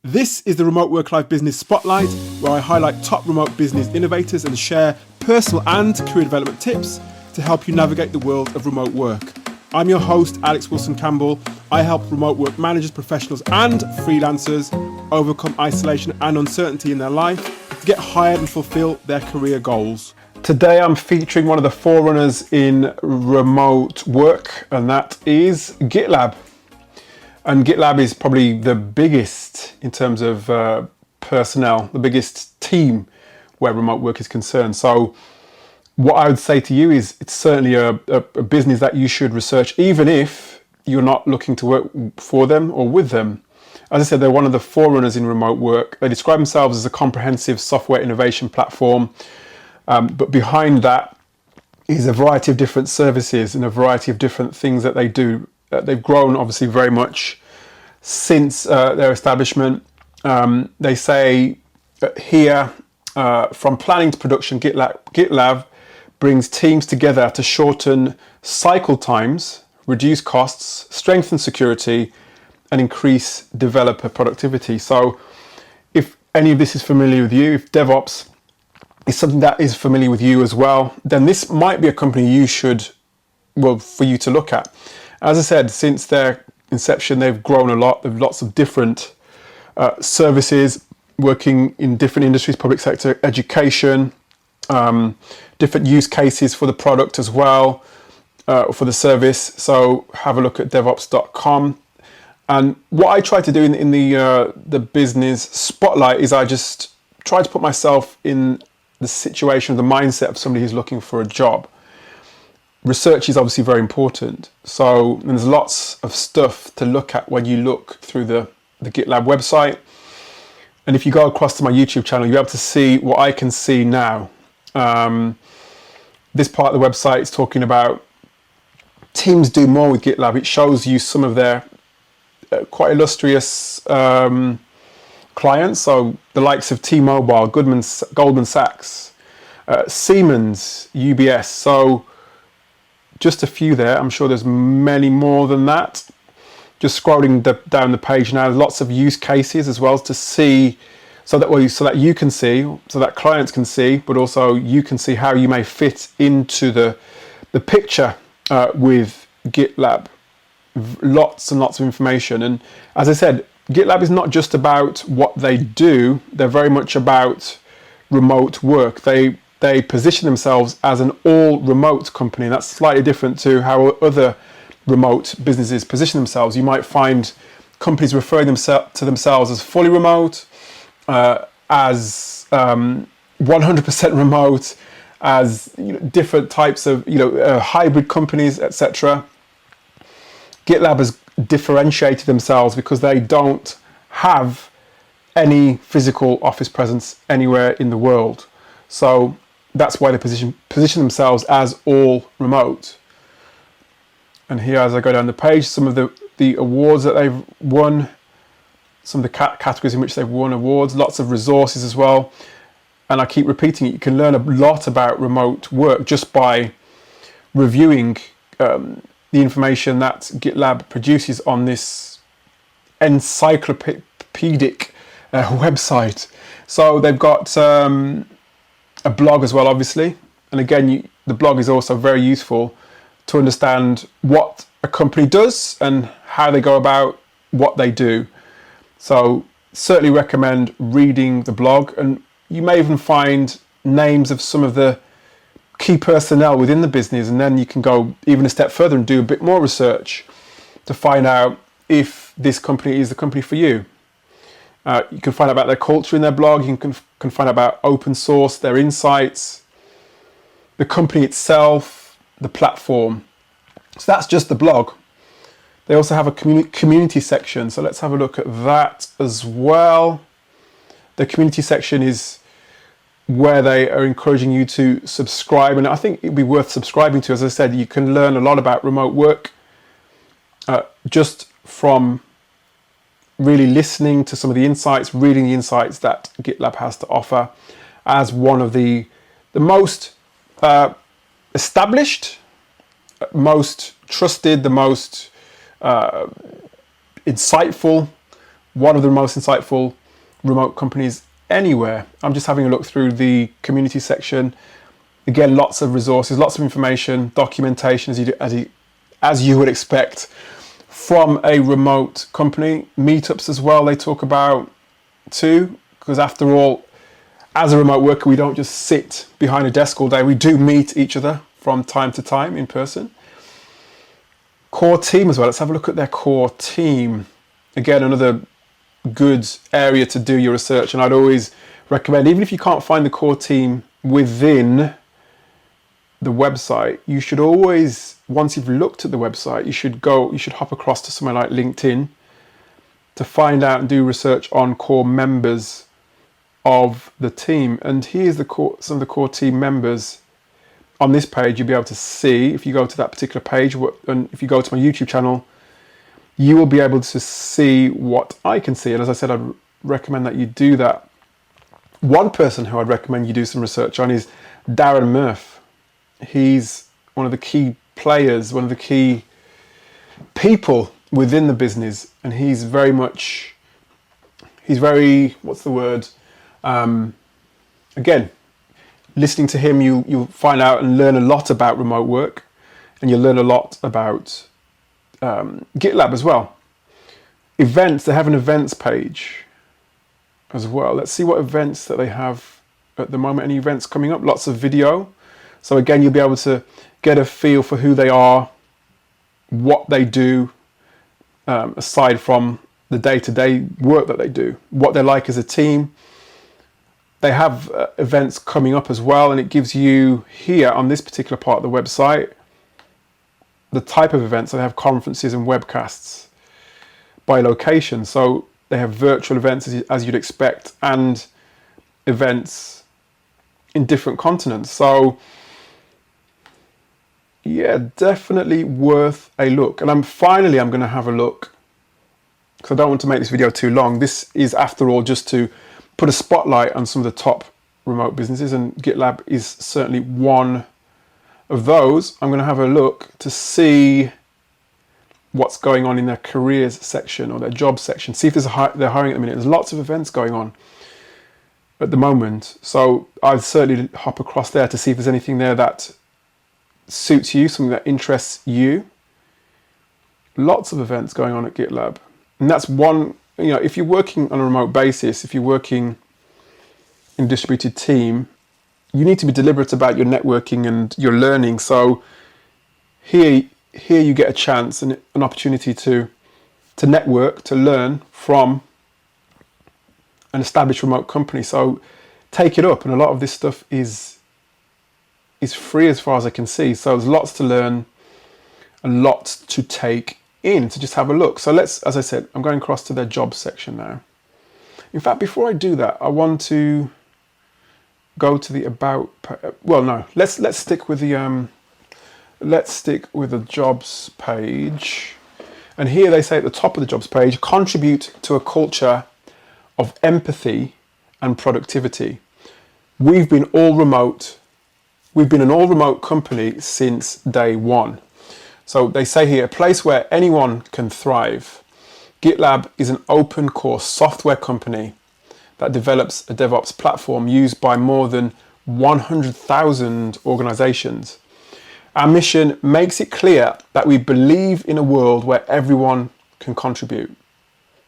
This is the Remote Work Life Business Spotlight, where I highlight top remote business innovators and share personal and career development tips to help you navigate the world of remote work. I'm your host, Alex Wilson-Campbell. I help remote work managers, professionals and freelancers overcome isolation and uncertainty in their life to get hired and fulfill their career goals. Today I'm featuring one of the forerunners in remote work, and that is Gitlab. And Gitlab is probably the biggest in terms of personnel, the biggest team where remote work is concerned. So what I would say to you is it's certainly a business that you should research, even if you're not looking to work for them or with them. As I said, they're one of the forerunners in remote work. They describe themselves as a comprehensive software innovation platform. But behind that is a variety of different services and a variety of different things that they do. They've grown obviously very much since their establishment. They say here, from planning to production, Gitlab brings teams together to shorten cycle times, reduce costs, strengthen security, and increase developer productivity. So if any of this is familiar with you, if DevOps is something that is familiar with you as well, then this might be a company you should, for you to look at. As I said, since their inception, they've grown a lot. They've lots of different services working in different industries, public sector, education, different use cases for the product as well, for the service. So have a look at devops.com. And what I try to do in the business spotlight is I just try to put myself in the situation, the mindset of somebody who's looking for a job. Research is obviously very important. So there's lots of stuff to look at when you look through the Gitlab website. And if you go across to my YouTube channel, you'll be able to see what I can see now. This part of the website is talking about teams do more with Gitlab. It shows you some of their quite illustrious clients. So the likes of T-Mobile, Goldman Sachs, Siemens, UBS. So just a few there. I'm sure there's many more than that. Just scrolling down the page now, lots of use cases as well to see, so that you can see, so that clients can see, but also you can see how you may fit into the picture with Gitlab. Lots and lots of information. And as I said, Gitlab is not just about what they do. They're very much about remote work. They position themselves as an all-remote company, and that's slightly different to how other remote businesses position themselves. You might find companies referring to themselves as fully remote, as 100% remote, as different types of hybrid companies, etc. Gitlab has differentiated themselves because they don't have any physical office presence anywhere in the world. So that's why they position themselves as all remote. And here, as I go down the page, some of the awards that they've won, some of the categories in which they've won awards, lots of resources as well. And I keep repeating it, you can learn a lot about remote work just by reviewing the information that Gitlab produces on this encyclopedic website. So they've got a blog as well, obviously. And again, the blog is also very useful to understand what a company does and how they go about what they do. So certainly recommend reading the blog, and you may even find names of some of the key personnel within the business, and then you can go even a step further and do a bit more research to find out if this company is the company for you. You can find out about their culture in their blog. You can find out about open source, their insights, the company itself, the platform. So that's just the blog. They also have a community section. So let's have a look at that as well. The community section is where they are encouraging you to subscribe. And I think it'd be worth subscribing to. As I said, you can learn a lot about remote work just from really listening to some of the insights, reading the insights that Gitlab has to offer as one of the most established, most trusted, the most insightful one of the most insightful remote companies anywhere. I'm just having a look through the community section. Again, lots of resources, lots of information, documentation as you would expect from a remote company. Meetups as well, they talk about too, because after all, as a remote worker, we don't just sit behind a desk all day. We do meet each other from time to time in person. Core team as well. Let's have a look at their core team. Again, another good area to do your research, and I'd always recommend, even if you can't find the core team within the website, you should always, once you've looked at the website, you should hop across to somewhere like LinkedIn to find out and do research on core members of the team. And here's some of the core team members. On this page, you'll be able to see, if you go to that particular page, and if you go to my YouTube channel, you will be able to see what I can see. And as I said, I'd recommend that you do that. One person who I'd recommend you do some research on is Darren Murph. He's one of the key players, one of the key people within the business, and he's very, what's the word? Again, listening to him, you'll find out and learn a lot about remote work, and you'll learn a lot about Gitlab as well. Events, they have an events page as well. Let's see what events that they have at the moment. Any events coming up? Lots of video. So again, you'll be able to get a feel for who they are, what they do, aside from the day-to-day work that they do, what they're like as a team. They have events coming up as well, and it gives you here on this particular part of the website the type of events. They have conferences and webcasts by location. So they have virtual events as you'd expect, and events in different continents. So yeah, definitely worth a look. And I'm going to have a look, because I don't want to make this video too long. This is, after all, just to put a spotlight on some of the top remote businesses, and Gitlab is certainly one of those. I'm going to have a look to see what's going on in their careers section or their jobs section. See if they're hiring at the minute. There's lots of events going on at the moment. So I'd certainly hop across there to see if there's anything there that suits you, something that interests you. Lots of events going on at Gitlab. And that's one, if you're working on a remote basis, if you're working in a distributed team, you need to be deliberate about your networking and your learning. So here you get a chance and an opportunity to network, to learn from an established remote company. So take it up. And a lot of this stuff is free as far as I can see. So there's lots to learn, a lot to take in, to just have a look. So as I said, I'm going across to their jobs section now. In fact, before I do that, I want to go to the let's stick with the jobs page. And here they say at the top of the jobs page, contribute to a culture of empathy and productivity. We've been an all remote company since day one. So they say here, a place where anyone can thrive. Gitlab is an open core software company that develops a DevOps platform used by more than 100,000 organizations. Our mission makes it clear that we believe in a world where everyone can contribute.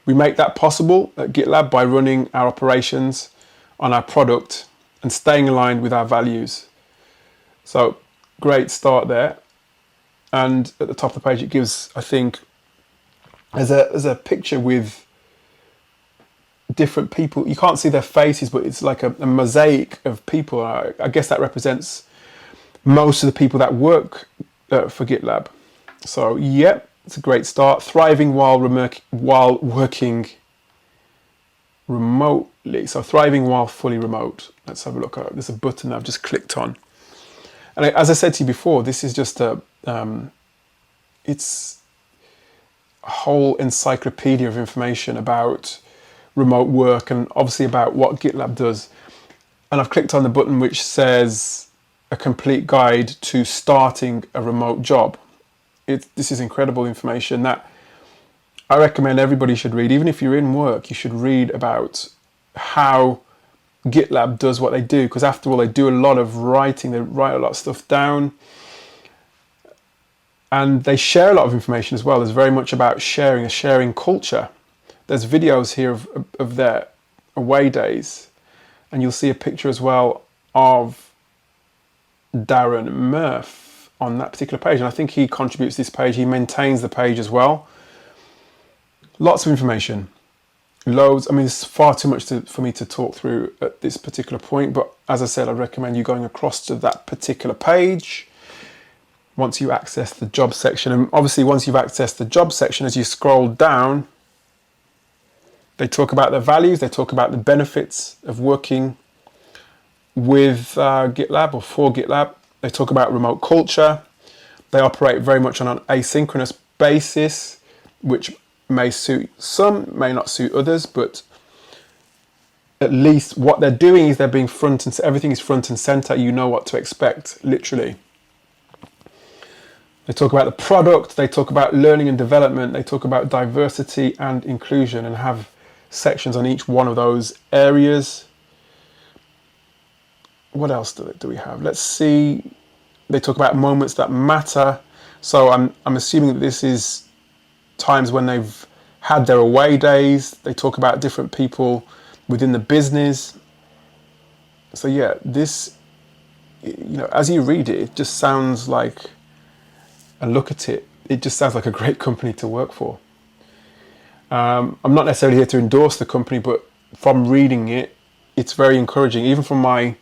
We make that possible at Gitlab by running our operations on our product and staying aligned with our values. So great start there. And at the top of the page, it gives, I think, there's a picture with different people. You can't see their faces, but it's like a mosaic of people. I guess that represents most of the people that work for Gitlab. So yeah, it's a great start. Thriving while working remotely. So thriving while fully remote. Let's have a look. There's a button that I've just clicked on. And as I said to you before, this is just it's a whole encyclopedia of information about remote work and obviously about what Gitlab does. And I've clicked on the button which says a complete guide to starting a remote job. This is incredible information that I recommend everybody should read. Even if you're in work, you should read about how Gitlab does what they do, because after all, they do a lot of writing. They write a lot of stuff down, and they share a lot of information as well. There's very much about sharing, a sharing culture. There's videos here of their away days, and you'll see a picture as well of Darren Murph on that particular page, and I think he contributes this page. He maintains the page as well. Lots of information, loads. I mean, it's far too much for me to talk through at this particular point, but as I said, I recommend you going across to that particular page once you access the job section. And obviously, once you've accessed the job section, as you scroll down, they talk about their values, they talk about the benefits of working with Gitlab or for Gitlab. They talk about remote culture. They operate very much on an asynchronous basis, which may suit some, may not suit others, but at least what they're doing is they're being everything is front and center. You know what to expect, literally. They talk about the product, they talk about learning and development, they talk about diversity and inclusion, and have sections on each one of those areas. What else do we have? Let's see. They talk about moments that matter. So I'm assuming that this is times when they've had their away days. They talk about different people within the business. So yeah, this, as you read it, it just sounds like, and look at it, it just sounds like a great company to work for. I'm not necessarily here to endorse the company, but from reading it, it's very encouraging. Even from as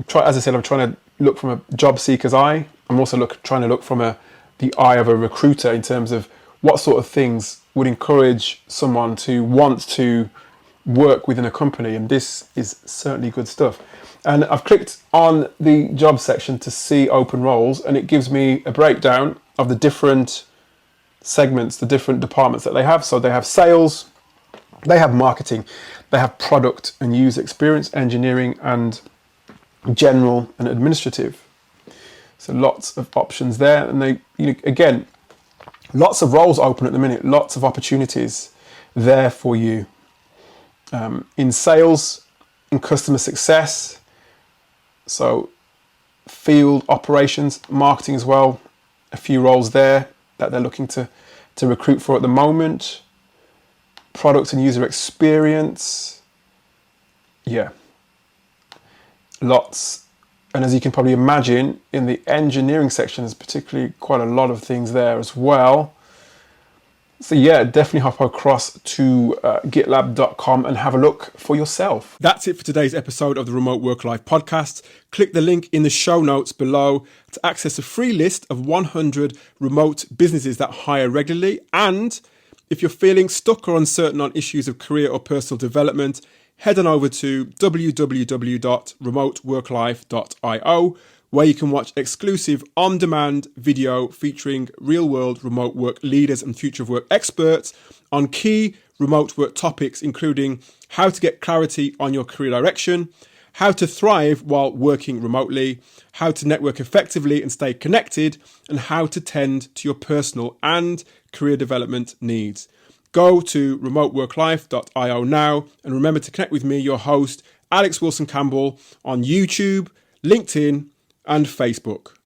I said, I'm trying to look from a job seeker's eye. I'm also trying to look from the eye of a recruiter in terms of what sort of things would encourage someone to want to work within a company. And this is certainly good stuff. And I've clicked on the job section to see open roles, and it gives me a breakdown of the different segments, the different departments that they have. So they have sales, they have marketing, they have product and user experience, engineering, and general and administrative. So lots of options there. And they, again, lots of roles open at the minute, lots of opportunities there for you. In sales, in customer success, so field operations, marketing as well, a few roles there that they're looking to recruit for at the moment. Product and user experience, yeah, lots. And as you can probably imagine, in the engineering section, there's particularly quite a lot of things there as well. So yeah, definitely hop across to gitlab.com and have a look for yourself. That's it for today's episode of the Remote Work Life podcast. Click the link in the show notes below to access a free list of 100 remote businesses that hire regularly. And if you're feeling stuck or uncertain on issues of career or personal development, head on over to www.remoteworklife.io, where you can watch exclusive on-demand video featuring real-world remote work leaders and future of work experts on key remote work topics, including how to get clarity on your career direction, how to thrive while working remotely, how to network effectively and stay connected, and how to tend to your personal and career development needs. Go to remoteworklife.io now, and remember to connect with me, your host, Alex Wilson Campbell, on YouTube, LinkedIn, and Facebook.